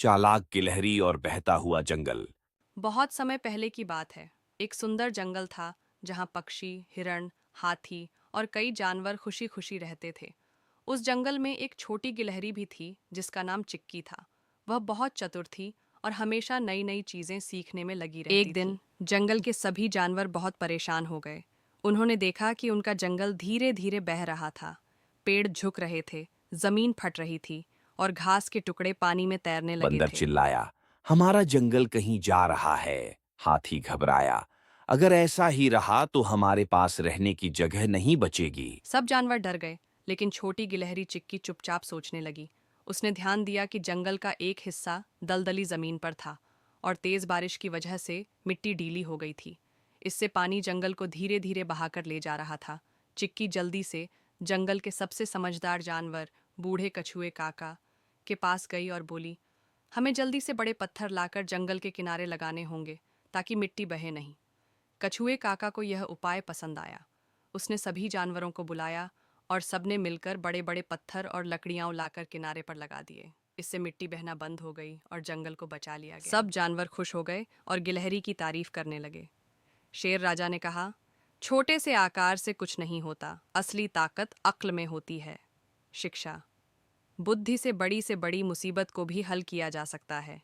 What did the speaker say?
चालाक गिलहरी और बहता हुआ जंगल। बहुत समय पहले की बात है। एक सुंदर जंगल था जहाँ पक्षी, हिरण, हाथी और कई जानवर खुशी खुशी रहते थे। उस जंगल में एक छोटी गिलहरी भी थी जिसका नाम चिक्की था। वह बहुत चतुर थी और हमेशा नई नई चीजें सीखने में लगी रहती थी। एक दिन जंगल के सभी जानवर बहुत परेशान हो गए। उन्होंने देखा कि उनका जंगल धीरे धीरे बह रहा था। पेड़ झुक रहे थे, जमीन फट रही थी और घास के टुकड़े पानी में तैरने लगे बंदर थे। चिल्लाया, हमारा जंगल कहीं जा रहा है। हाथी घबराया, अगर ऐसा ही रहा तो हमारे पास रहने की जगह नहीं बचेगी। सब जानवर डर गए, लेकिन छोटी गिलहरी चिक्की चुपचाप सोचने लगी। उसने ध्यान दिया कि जंगल का एक हिस्सा दलदली जमीन पर था और तेज बारिश की वजह से मिट्टी गीली हो गई थी। इससे पानी जंगल को धीरे धीरे बहाकर ले जा रहा था। चिक्की जल्दी से जंगल के सबसे समझदार जानवर, बूढ़े कछुए काका, के पास गई और बोली, हमें जल्दी से बड़े पत्थर लाकर जंगल के किनारे लगाने होंगे ताकि मिट्टी बहे नहीं। कछुए काका को यह उपाय पसंद आया। उसने सभी जानवरों को बुलाया और सबने मिलकर बड़े बड़े पत्थर और लकड़ियां लाकर किनारे पर लगा दिए। इससे मिट्टी बहना बंद हो गई और जंगल को बचा लिया गया। सब जानवर खुश हो गए और गिलहरी की तारीफ करने लगे। शेर राजा ने कहा, छोटे से आकार से कुछ नहीं होता, असली ताकत अक्ल में होती है। शिक्षा, बुद्धि से बड़ी मुसीबत को भी हल किया जा सकता है।